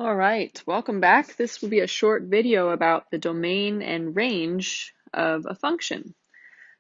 All right, welcome back. This will be a short video about the domain and range of a function.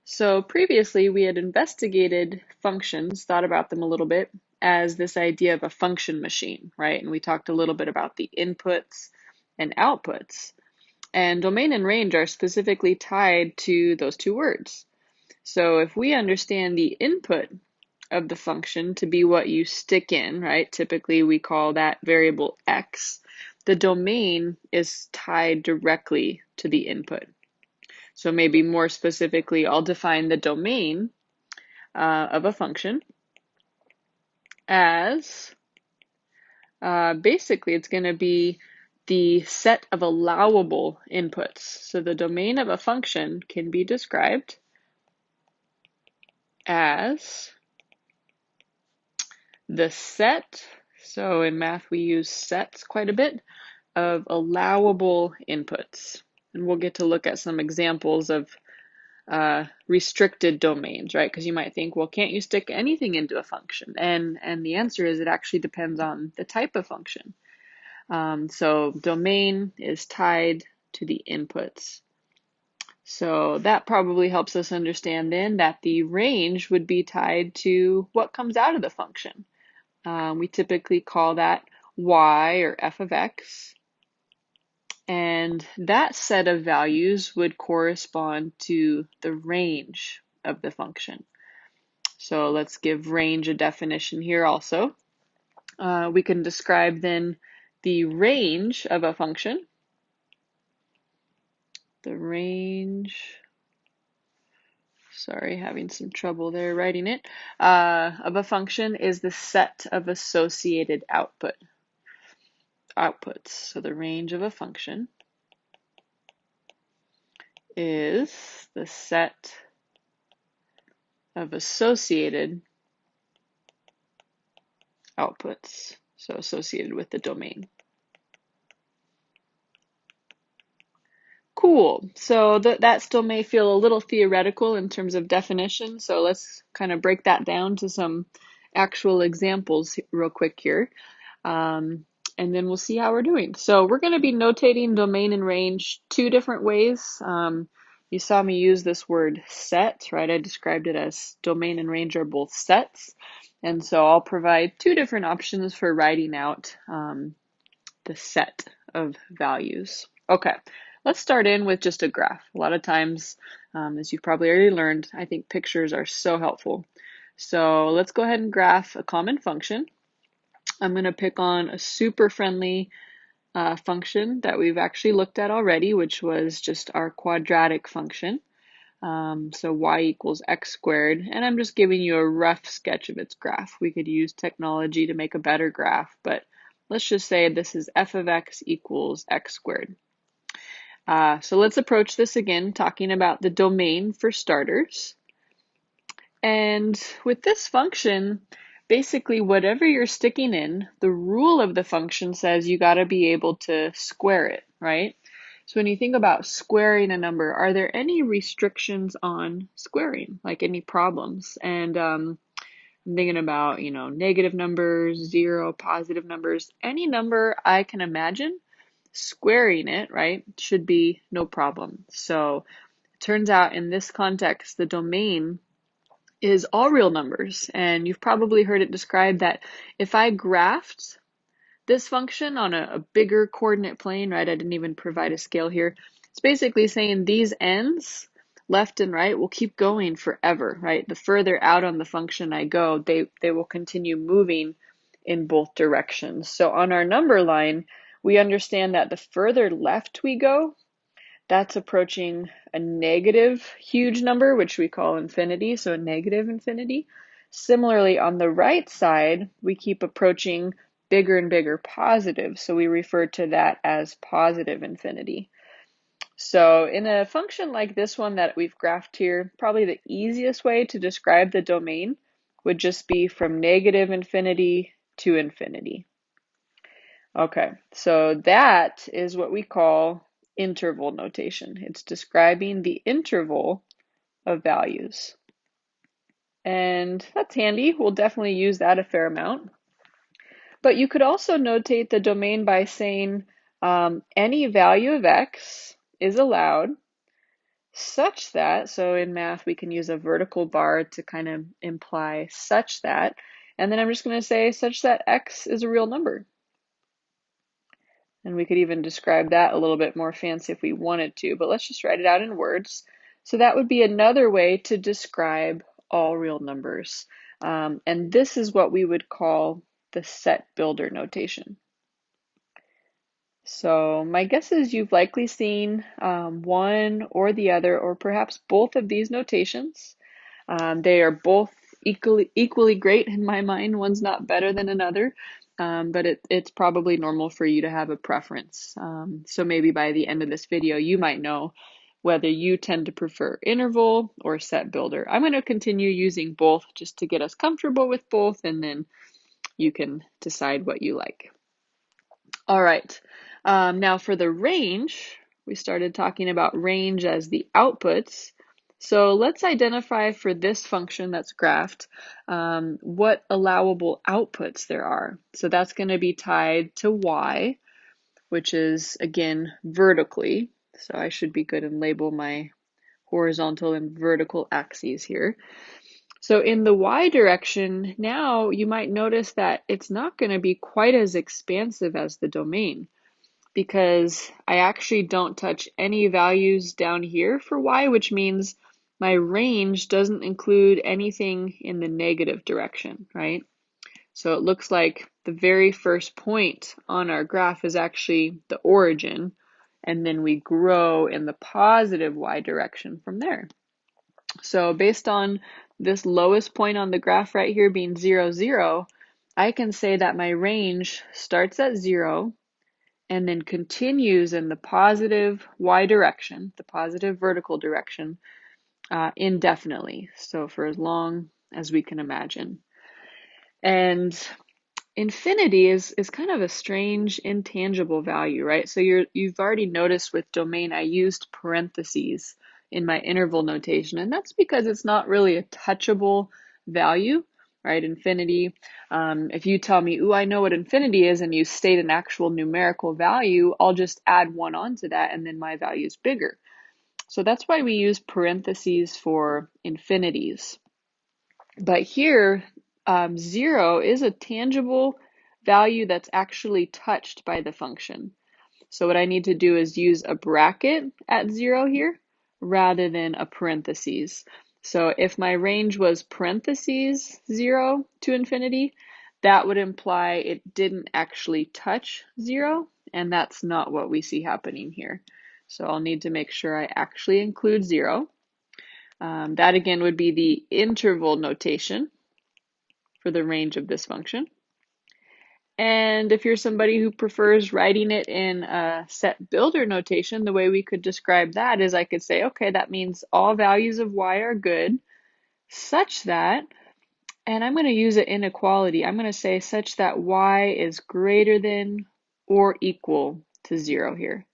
So previously we had investigated functions, thought about them a little bit as this idea of a function machine, right? And we talked a little bit about the inputs and outputs. And domain and range are specifically tied to those two words. So if we understand the input of the function to be what you stick in, right? Typically we call that variable x. The domain is tied directly to the input. So maybe more specifically, I'll define the domain of a function as basically it's going to be the set of allowable inputs. So the domain of a function can be described as the set, so in math we use sets quite a bit, of allowable inputs. And we'll get to look at some examples of restricted domains, right? Because you might think, well, can't you stick anything into a function? And the answer is it actually depends on the type of function. So domain is tied to the inputs. So that probably helps us understand then that the range would be tied to what comes out of the function. We typically call that y or f of x. And that set of values would correspond to the range of the function. So let's give range a definition here also. We can describe then the range of a function. The range, sorry, having some trouble there writing it, of a function is the set of associated outputs. So the range of a function is the set of associated outputs, so associated with the domain. Cool. So that still may feel a little theoretical in terms of definition, so let's kind of break that down to some actual examples real quick here. And then we'll see how we're doing. So we're going to be notating domain and range two different ways. You saw me use this word set, right? I described it as domain and range are both sets. And so I'll provide two different options for writing out the set of values. Okay, let's start in with just a graph. A lot of times, as you've probably already learned, I think pictures are so helpful. So let's go ahead and graph a common function. I'm going to pick on a super friendly function that we've actually looked at already, which was just our quadratic function. So y equals x squared, and I'm just giving you a rough sketch of its graph. We could use technology to make a better graph, but let's just say this is f of x equals x squared. So let's approach this again, talking about the domain for starters. And with this function, basically whatever you're sticking in, the rule of the function says you got to be able to square it, right? So when you think about squaring a number, are there any restrictions on squaring, like any problems? And I'm thinking about, negative numbers, zero, positive numbers, any number I can imagine, squaring it, right, should be no problem. So it turns out in this context, the domain is all real numbers. And you've probably heard it described that if I graphed this function on a bigger coordinate plane, right, I didn't even provide a scale here, it's basically saying these ends, left and right, will keep going forever, right? The further out on the function I go, they will continue moving in both directions. So on our number line, we understand that the further left we go, that's approaching a negative huge number, which we call infinity, so a negative infinity. Similarly, on the right side, we keep approaching bigger and bigger positives, so we refer to that as positive infinity. So in a function like this one that we've graphed here, probably the easiest way to describe the domain would just be from negative infinity to infinity. Okay, so that is what we call interval notation. It's describing the interval of values. And that's handy. We'll definitely use that a fair amount. But you could also notate the domain by saying any value of x is allowed such that, so in math we can use a vertical bar to kind of imply such that, and then I'm just going to say such that x is a real number. And we could even describe that a little bit more fancy if we wanted to, but let's just write it out in words. So that would be another way to describe all real numbers. And this is what we would call the set builder notation. So my guess is you've likely seen one or the other, or perhaps both of these notations. They are both equally great in my mind. One's not better than another, but it's probably normal for you to have a preference. So maybe by the end of this video, you might know whether you tend to prefer interval or set builder. I'm going to continue using both just to get us comfortable with both, and then you can decide what you like. All right, now for the range, we started talking about range as the outputs. So let's identify for this function that's graphed what allowable outputs there are. So that's going to be tied to y, which is, again, vertically. So I should be good and label my horizontal and vertical axes here. So in the y direction, now you might notice that it's not going to be quite as expansive as the domain, because I actually don't touch any values down here for y, which means my range doesn't include anything in the negative direction, right? So it looks like the very first point on our graph is actually the origin, and then we grow in the positive y direction from there. So based on this lowest point on the graph right here being 0, 0, I can say that my range starts at 0 and then continues in the positive y direction, the positive vertical direction, indefinitely. So for as long as we can imagine. And infinity is kind of a strange intangible value, right? So you've already noticed with domain, I used parentheses in my interval notation, and that's because it's not really a touchable value, right? Infinity, if you tell me, ooh, I know what infinity is, and you state an actual numerical value, I'll just add one onto that, and then my value is bigger. So that's why we use parentheses for infinities. But here, 0 is a tangible value that's actually touched by the function. So what I need to do is use a bracket at 0 here rather than a parentheses. So if my range was parentheses 0 to infinity, that would imply it didn't actually touch 0, and that's not what we see happening here. So I'll need to make sure I actually include 0. That again would be the interval notation for the range of this function. And if you're somebody who prefers writing it in a set builder notation, the way we could describe that is I could say, okay, that means all values of y are good such that, and I'm going to use an inequality. I'm going to say such that y is greater than or equal to 0 here.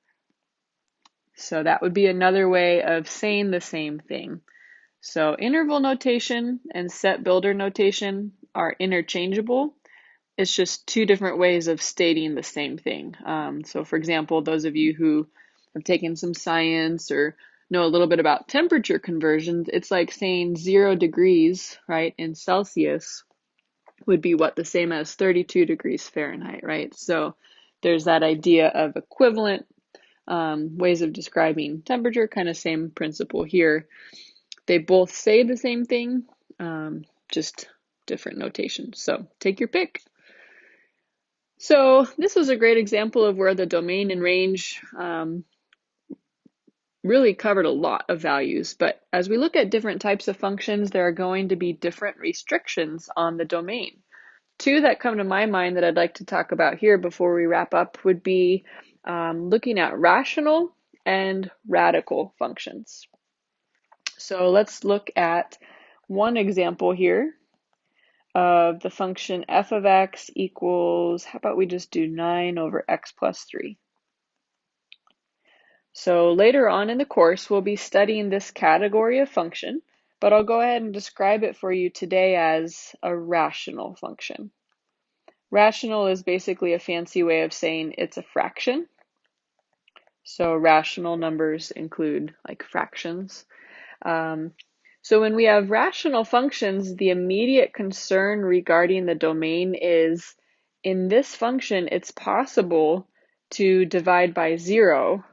So that would be another way of saying the same thing. So interval notation and set builder notation are interchangeable. It's just two different ways of stating the same thing. So for example, those of you who have taken some science or know a little bit about temperature conversions, it's like saying 0 degrees, right, in Celsius would be what, the same as 32 degrees Fahrenheit, right? So there's that idea of equivalent ways of describing temperature, kind of same principle here. They both say the same thing, just different notation. So take your pick. So this was a great example of where the domain and range really covered a lot of values. But as we look at different types of functions, there are going to be different restrictions on the domain. Two that come to my mind that I'd like to talk about here before we wrap up would be looking at rational and radical functions. So let's look at one example here of the function f of x equals, how about we just do 9 over x plus 3. So later on in the course, we'll be studying this category of function, but I'll go ahead and describe it for you today as a rational function. Rational is basically a fancy way of saying it's a fraction. So rational numbers include like fractions. Um, so when we have rational functions, the immediate concern regarding the domain is in this function, it's possible to divide by 0,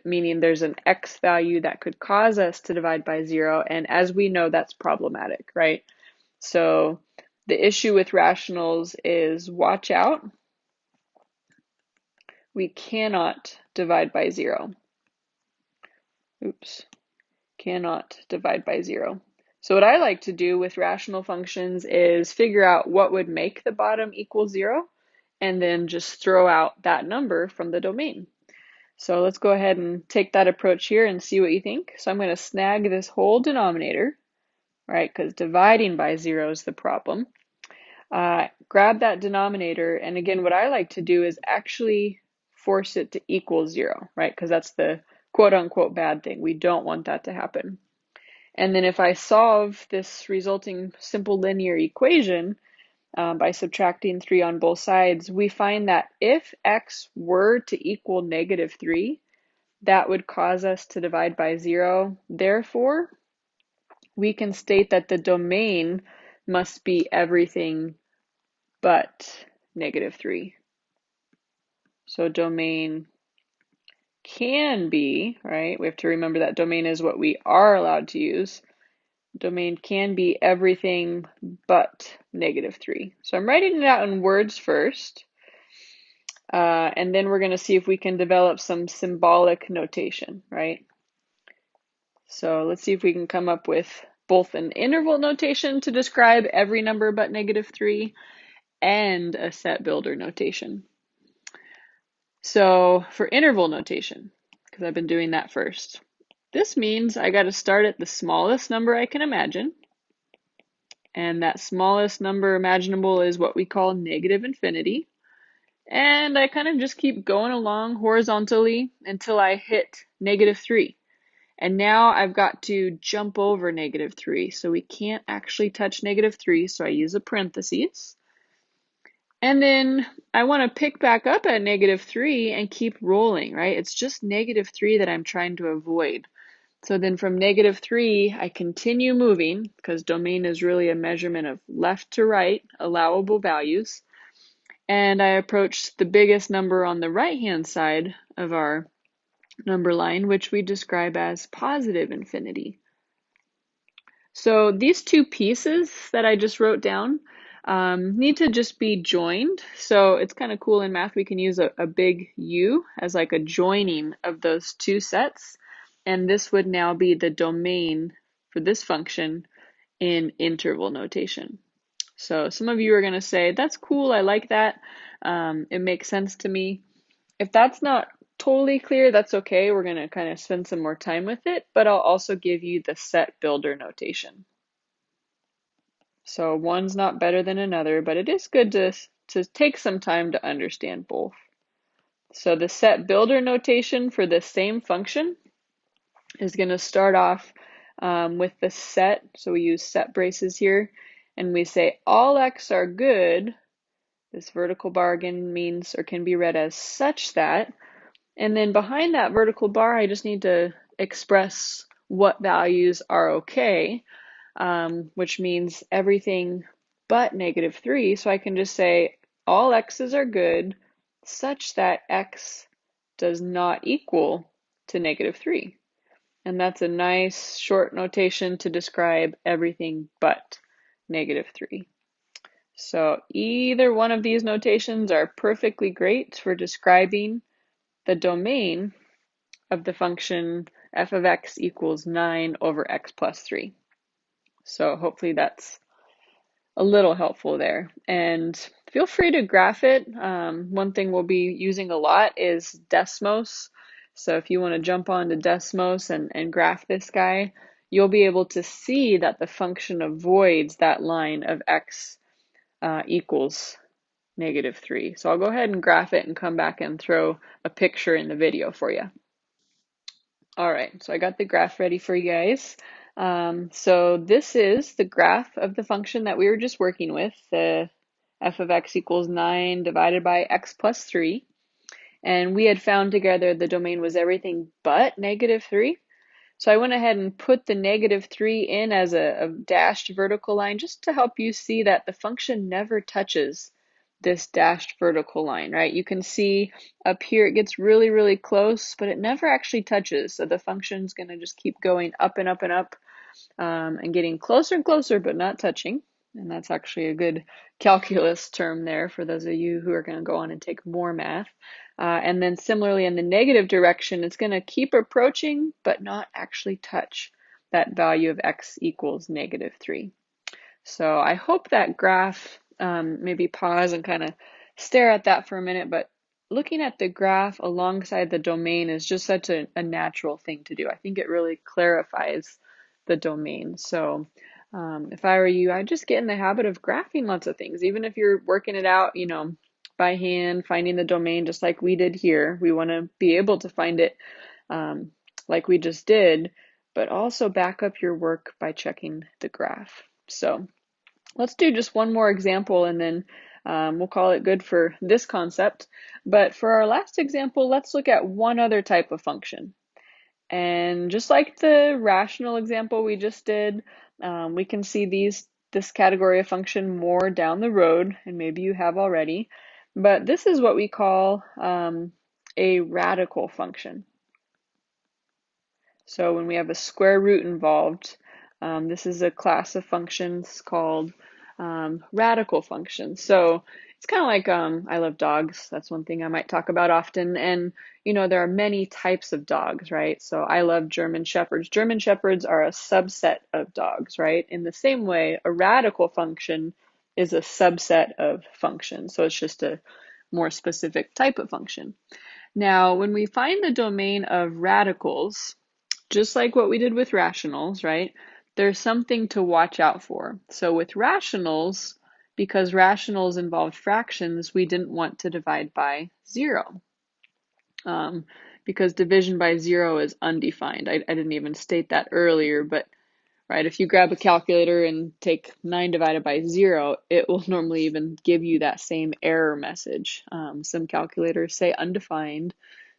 meaning there's an x value that could cause us to divide by 0. And as we know, that's problematic, right? So the issue with rationals is watch out. We cannot divide by 0. Oops. Cannot divide by 0. So what I like to do with rational functions is figure out what would make the bottom equal 0 and then just throw out that number from the domain. So let's go ahead and take that approach here and see what you think. So I'm going to snag this whole denominator, right, because dividing by 0 is the problem. Grab that denominator, and again, what I like to do is actually force it to equal 0, right, because that's the quote-unquote bad thing. We don't want that to happen. And then if I solve this resulting simple linear equation by subtracting 3 on both sides, we find that if x were to equal -3, that would cause us to divide by 0. Therefore, we can state that the domain must be everything but -3. So domain can be, right? We have to remember that domain is what we are allowed to use. Domain can be everything but -3. So I'm writing it out in words first, and then we're going to see if we can develop some symbolic notation, right? So let's see if we can come up with both an interval notation to describe every number but -3 and a set builder notation. So for interval notation, because I've been doing that first, this means I got to start at the smallest number I can imagine. And that smallest number imaginable is what we call -infinity. And I kind of just keep going along horizontally until I hit -3. And now I've got to jump over -3. So we can't actually touch -3, so I use a parentheses. And then I want to pick back up at -3 and keep rolling, right? It's just -3 that I'm trying to avoid. So then from -3, I continue moving because domain is really a measurement of left to right allowable values. And I approach the biggest number on the right-hand side of our number line, which we describe as positive infinity. So these two pieces that I just wrote down need to just be joined. So it's kind of cool in math, we can use a big U as like a joining of those two sets. And this would now be the domain for this function in interval notation. So some of you are going to say, that's cool, I like that. It makes sense to me. If that's not totally clear, that's okay. We're going to kind of spend some more time with it, but I'll also give you the set builder notation. So one's not better than another, but it is good to take some time to understand both. So the set builder notation for this same function is going to start off with the set. So we use set braces here, and we say all x are good. This vertical bar again means or can be read as such that. And then behind that vertical bar, I just need to express what values are okay, which means everything but -3. So I can just say all x's are good such that x does not equal to -3. And that's a nice short notation to describe everything but -3. So either one of these notations are perfectly great for describing the domain of the function f of x equals 9 over x plus 3. So hopefully that's a little helpful there. And feel free to graph it. One thing we'll be using a lot is Desmos. So if you want to jump onto Desmos and graph this guy, you'll be able to see that the function avoids that line of x equals -3. So I'll go ahead and graph it and come back and throw a picture in the video for you. All right, so I got the graph ready for you guys. So this is the graph of the function that we were just working with, the f of x equals 9 divided by x plus 3. And we had found together the domain was everything but -3. So I went ahead and put the -3 in as a dashed vertical line just to help you see that the function never touches this dashed vertical line, right? You can see up here it gets really, really close, but it never actually touches. So the function's going to just keep going up and up and up, and getting closer and closer, but not touching. And that's actually a good calculus term there for those of you who are going to go on and take more math. And then similarly in the negative direction, it's going to keep approaching, but not actually touch that value of x equals -3. So I hope that graph, maybe pause and kind of stare at that for a minute, but looking at the graph alongside the domain is just such a natural thing to do. I think it really clarifies the domain. So if I were you, I'd just get in the habit of graphing lots of things, even if you're working it out, by hand, finding the domain just like we did here. We want to be able to find it like we just did, but also back up your work by checking the graph. So let's do just one more example and then we'll call it good for this concept. But for our last example, let's look at one other type of function. And just like the rational example we just did, we can see this category of function more down the road, and maybe you have already. But this is what we call a radical function. So when we have a square root involved, this is a class of functions called radical functions. So it's kind of like I love dogs. That's one thing I might talk about often. And there are many types of dogs, right? So I love German Shepherds. German Shepherds are a subset of dogs, right? In the same way, a radical function is a subset of functions. So it's just a more specific type of function. Now, when we find the domain of radicals, just like what we did with rationals, right? There's something to watch out for. So with rationals, because rationals involved fractions, we didn't want to divide by 0. Because division by 0 is undefined. I didn't even state that earlier, but right, if you grab a calculator and take 9 divided by 0, it will normally even give you that same error message. Some calculators say undefined.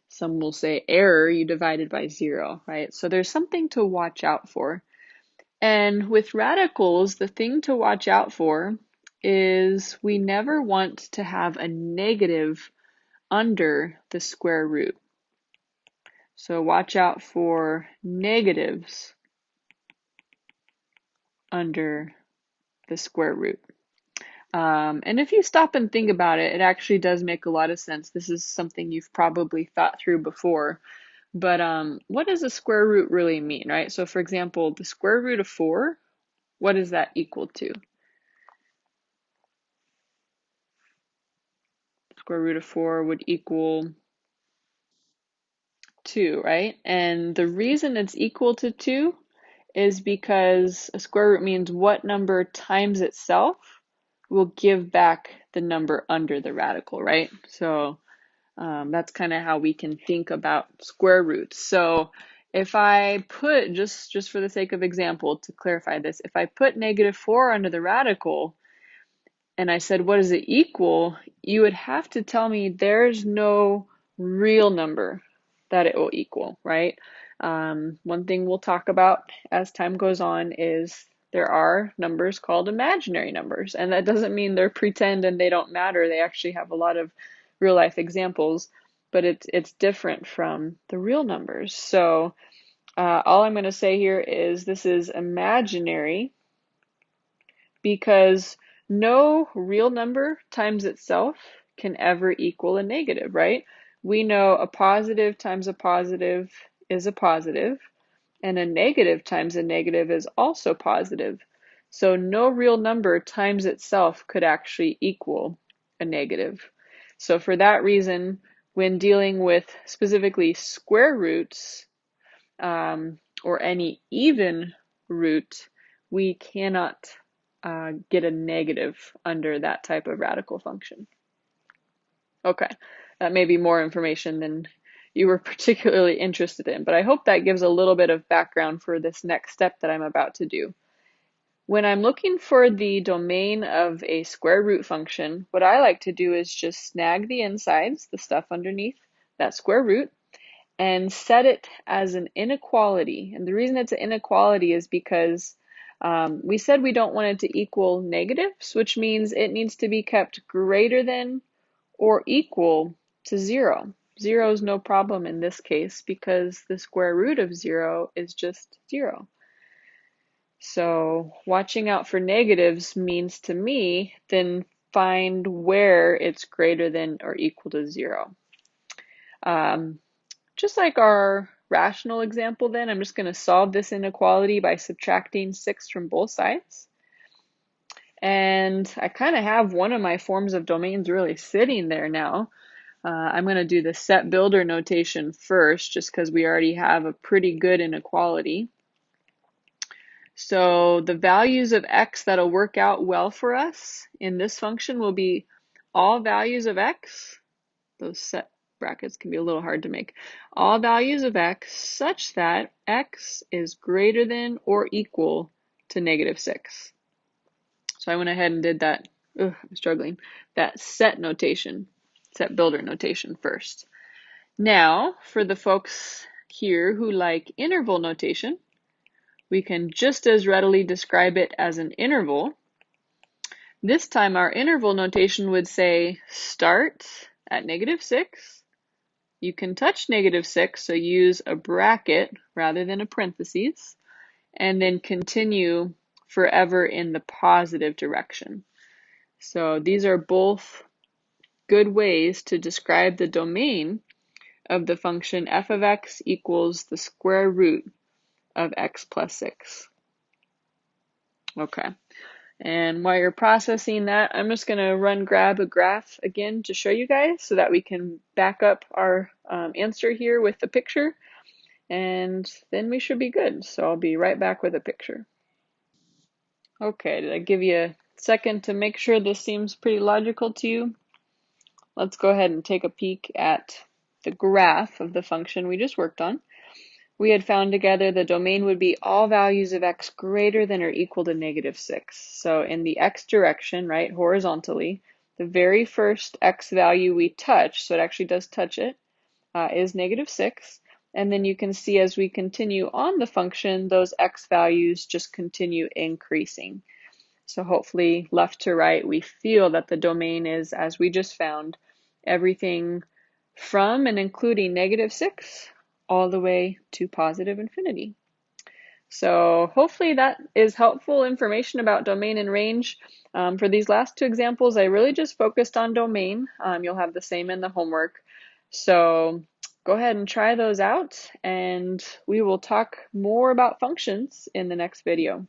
Some will say error, you divided by 0, right? So there's something to watch out for. And with radicals, the thing to watch out for is we never want to have a negative under the square root. So watch out for negatives under the square root. And if you stop and think about it, it actually does make a lot of sense. This is something you've probably thought through before. But what does the square root really mean, right? So for example, the square root of 4, what is that equal to? Square root of 4 would equal 2, right? And the reason it's equal to 2 is because a square root means what number times itself will give back the number under the radical, right? So that's kind of how we can think about square roots. So if I put, just for the sake of example, to clarify this, if I put -4 under the radical and I said, what does it equal? You would have to tell me there's no real number that it will equal, right? One thing we'll talk about as time goes on is there are numbers called imaginary numbers, and that doesn't mean they're pretend and they don't matter. They actually have a lot of real life examples, but it's different from the real numbers. So all I'm going to say here is this is imaginary because no real number times itself can ever equal a negative, right? We know a positive times a positive is a positive, and a negative times a negative is also positive. So no real number times itself could actually equal a negative. So for that reason, when dealing with specifically square roots or any even root, we cannot get a negative under that type of radical function. Okay, that may be more information than you were particularly interested in, but I hope that gives a little bit of background for this next step that I'm about to do. When I'm looking for the domain of a square root function, what I like to do is just snag the insides, the stuff underneath that square root, and set it as an inequality. And the reason it's an inequality is because we said we don't want it to equal negatives, which means it needs to be kept greater than or equal to 0. 0 is no problem in this case because the square root of 0 is just 0. So watching out for negatives means to me then find where it's greater than or equal to 0. Just like our rational example then, I'm just going to solve this inequality by subtracting 6 from both sides. And I kind of have one of my forms of domains really sitting there now. I'm going to do the set builder notation first, just because we already have a pretty good inequality. So the values of x that'll work out well for us in this function will be all values of x. Those set brackets can be a little hard to make. All values of x such that x is greater than or equal to -6. So I went ahead and did that, I'm struggling, that set notation, set builder notation first. Now, for the folks here who like interval notation, we can just as readily describe it as an interval. This time our interval notation would say start at -6. You can touch -6, so use a bracket rather than a parentheses, and then continue forever in the positive direction. So these are both good ways to describe the domain of the function f of x equals the square root of x plus 6. Okay, and while you're processing that, I'm just going to grab a graph again to show you guys so that we can back up our answer here with the picture, and then we should be good. So I'll be right back with a picture. Okay, did I give you a second to make sure this seems pretty logical to you? Let's go ahead and take a peek at the graph of the function we just worked on. We had found together the domain would be all values of x greater than or equal to -6. So in the x direction, right, horizontally, the very first x value we touch, so it actually does touch it, is -6. And then you can see as we continue on the function, those x values just continue increasing. So hopefully left to right, we feel that the domain is, as we just found, everything from and including -6 all the way to positive infinity. So hopefully that is helpful information about domain and range. For these last two examples, I really just focused on domain. You'll have the same in the homework. So go ahead and try those out, and we will talk more about functions in the next video.